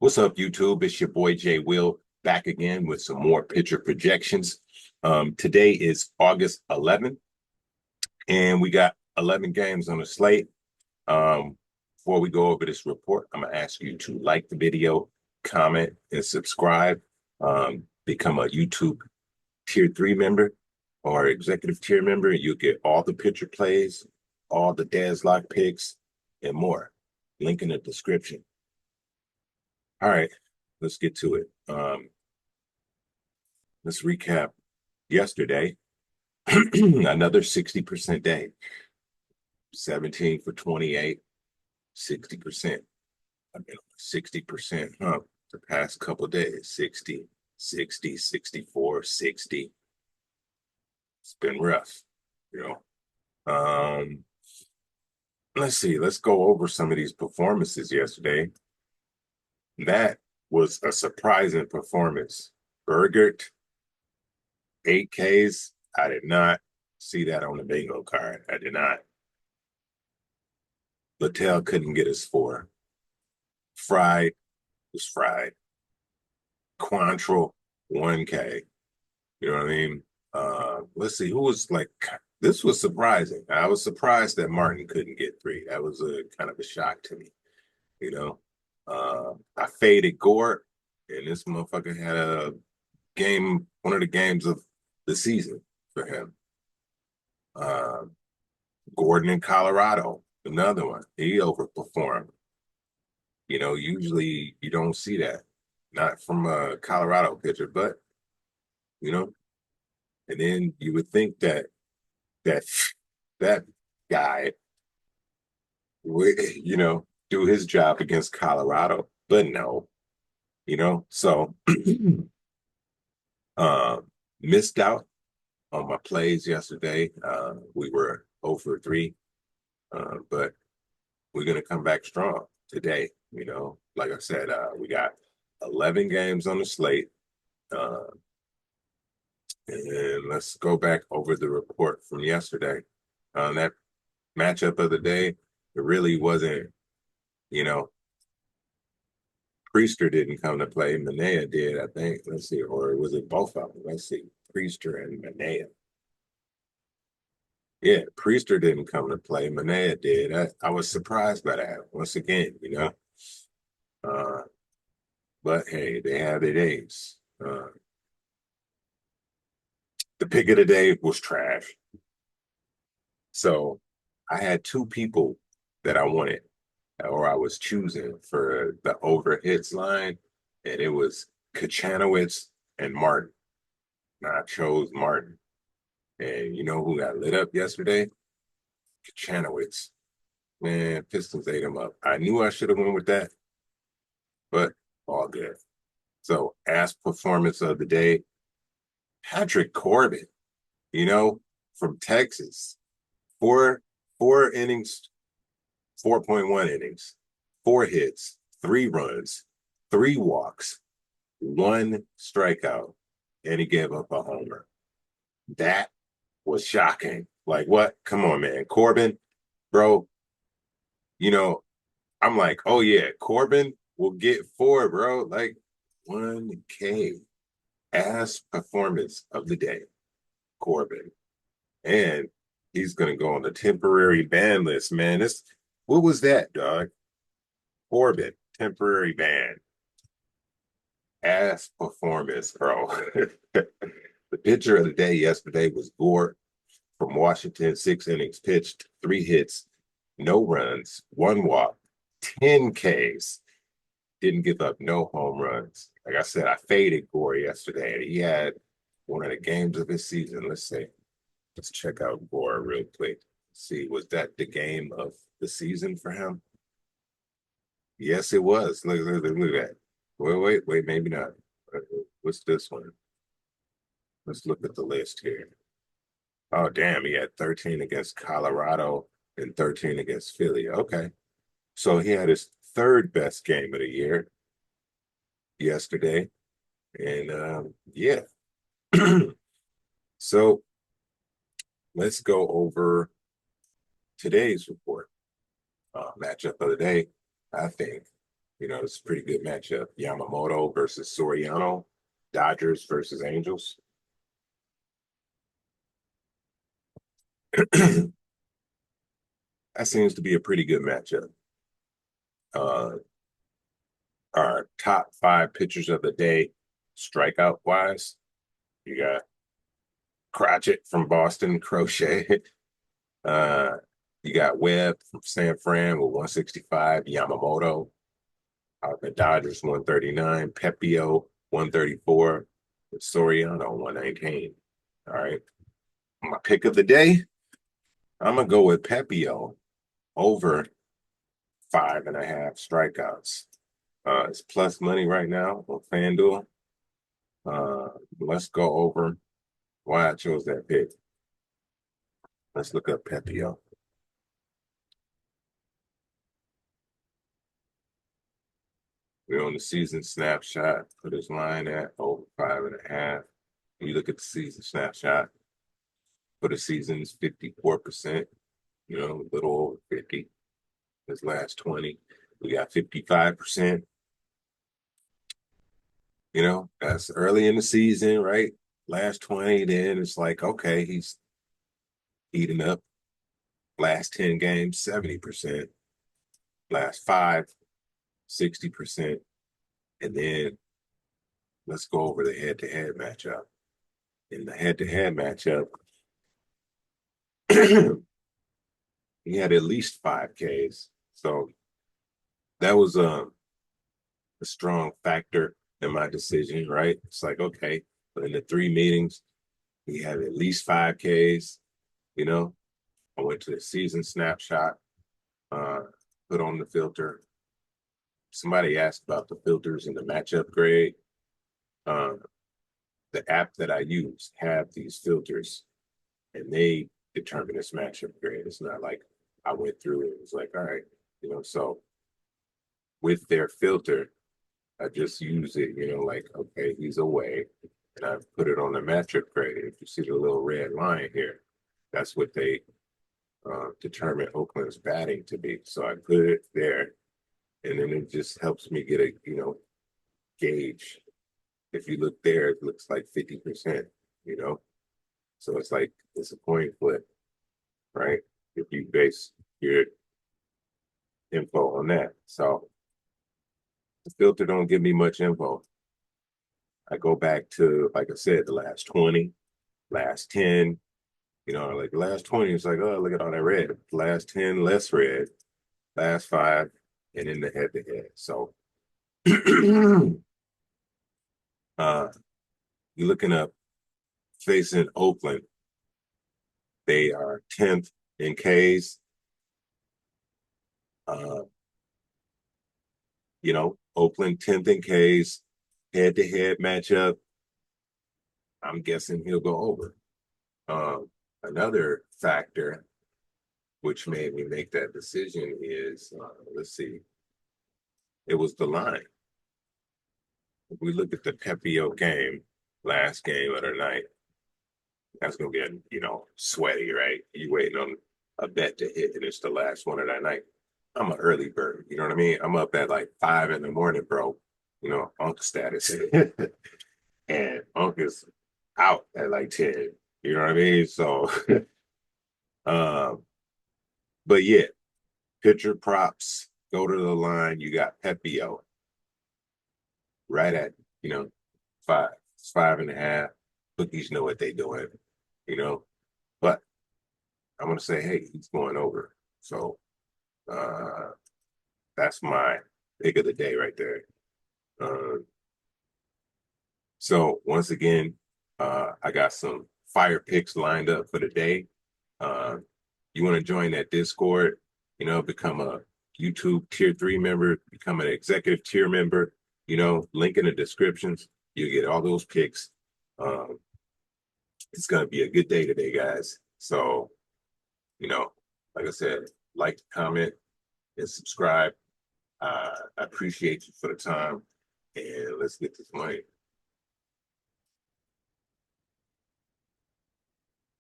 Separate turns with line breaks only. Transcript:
What's up, YouTube? It's your boy Jay Will back again with some more pitcher projections. Today is August 11th, and we got 11 games on the slate. Before we go over this report, I'm going to ask you to like the video, comment, and subscribe. Become a YouTube Tier 3 member or executive tier member, and you'll get all the pitcher plays, all the Lock picks, and more. Link in the description. All right, let's get to it. Let's recap yesterday. Another 60% day. 17 for 28, 60%. I've been on 60% the past couple days. 60, 60, 64, 60. It's been rough, you know. Let's see. Let's go over some of these performances yesterday. That was a surprising performance. Bergert, 8 Ks. I did not see that on the bingo card. I did not. Littell couldn't get his 4. Fried was fried. Quantrill, 1K. You know what I mean? Let's see. Who was like, this was surprising. I was surprised that Martin couldn't get 3. That was a kind of a shock to me, you know? I faded Gore, and this motherfucker had a game, one of the games of the season for him. Gordon in Colorado, another one. He overperformed. You know, usually you don't see that. Not from a Colorado pitcher, but, you know, and then you would think that that guy would, you know, do his job against Colorado, but no, you know, so missed out on my plays yesterday. We were 0 for 3, but we're going to come back strong today. You know, like I said, we got 11 games on the slate. And let's go back over the report from yesterday. That matchup of the day, it really wasn't, you know, Priester didn't come to play. Manea did, I think. Let's see. Or was it both of them? Let's see. Priester and Manea. Yeah, Priester didn't come to play. Manea did. I was surprised by that once again, you know. But hey, they have their days. The pick of the day was trash. So I had 2 people that I wanted, or I was choosing for the over hits line, and it was Kachanowicz and Martin. And I chose Martin. And you know who got lit up yesterday? Kachanowicz. Man, Pistons ate him up. I knew I should have went with that, but all good. So, ass performance of the day, Patrick Corbin, you know, from Texas. Four innings, 4.1 innings, 4 hits, 3 runs, 3 walks, 1 strikeout, and he gave up a homer. That was shocking. Like, what? Come on, man. Corbin, bro, you know, I'm like, oh, yeah, Corbin will get 4, bro. Like, 1K. Ass performance of the day, Corbin. And he's going to go on the temporary ban list, man. What was that, dog? Corbin, temporary ban. Ass performance, bro. The pitcher of the day yesterday was Gore from Washington. 6 innings pitched, 3 hits, no runs, 1 walk, 10 Ks. Didn't give up no home runs. Like I said, I faded Gore yesterday, and he had one of the games of his season. Let's see. Let's check out Gore real quick. See, was that the game of the season for him? Yes, it was. Look at that. Wait, maybe not. What's this one? Let's look at the list here. Oh, damn, he had 13 against Colorado and 13 against Philly. Okay. So he had his 3rd best game of the year yesterday. And yeah. So let's go over today's report. Matchup of the day, I think You know, it's a pretty good matchup. Yamamoto versus Soriano, Dodgers versus Angels. That seems to be a pretty good matchup. Uh, our top five pitchers of the day, strikeout wise, you got Crotchet from Boston, Crochet. Uh, you got Webb from San Fran with 165, Yamamoto, the Dodgers 139, Pepio 134, Soriano 119. All right. My pick of the day, I'm gonna go with Pepio over 5.5 strikeouts. It's plus money right now on FanDuel. Let's go over why I chose that pick. Let's look up Pepio. We're on the season snapshot. Put his line at over 5.5. When you look at the season snapshot, for the season is 54%, you know, a little over 50. His last 20, we got 55%. You know, that's early in the season, right? Last 20, then it's like, okay, he's heating up. Last 10 games, 70%. Last five, 60%. And then let's go over the head-to-head matchup. In the head-to-head matchup, he had at least 5 Ks. So that was a strong factor in my decision, right? It's like, okay, but in the 3 meetings, he had at least 5 Ks, you know. I went to the season snapshot, uh, put on the filter. Somebody asked about the filters and the matchup grade. Um, the app that I use have these filters and they determine this matchup grade. It's not like I went through it. It was like, all right, you know, so with their filter, I just use it, you know, like, okay, he's away. And I put it on the matchup grade. If you see the little red line here, that's what they determine Oakland's batting to be. So I put it there, and then it just helps me get a, you know, gauge. If you look there, it looks like 50%, you know? So it's like, it's a coin flip, right? If you base your info on that. So the filter don't give me much info. I go back to, like I said, the last 20, last 10, you know, like the last 20, it's like, oh, look at all that red. Last 10, less red. Last five, and in the head to head. So you're looking up facing Oakland. They are 10th in Ks. Uh, you know, Oakland 10th in Ks, head to head matchup. I'm guessing he'll go over. Another factor which made me make that decision is let's see, it was the line. If we look at the Pepio game, last game of the night, that's gonna get, you know, sweaty, right? You waiting on a bet to hit, and it's the last one of that night. I'm an early bird, you know what I mean? I'm up at like 5 in the morning, bro. You know, Unc status, and Unc is out at like 10. You know what I mean? So, um, but yeah, pitcher props go to the line. You got Pepio right at, you know, five. It's 5.5. Bookies know what they doing, you know. But I'm gonna say, hey, he's going over. So uh that's my pick of the day right there. Um, so once again, I got some fire picks lined up for the day. Uh, you want to join that Discord, you know, become a YouTube tier 3 member, become an executive tier member, you know, link in the descriptions. You get all those picks. Um, it's gonna be a good day today, guys. So, you know, like I said, like, comment, and subscribe. I appreciate you for the time, and let's get this money.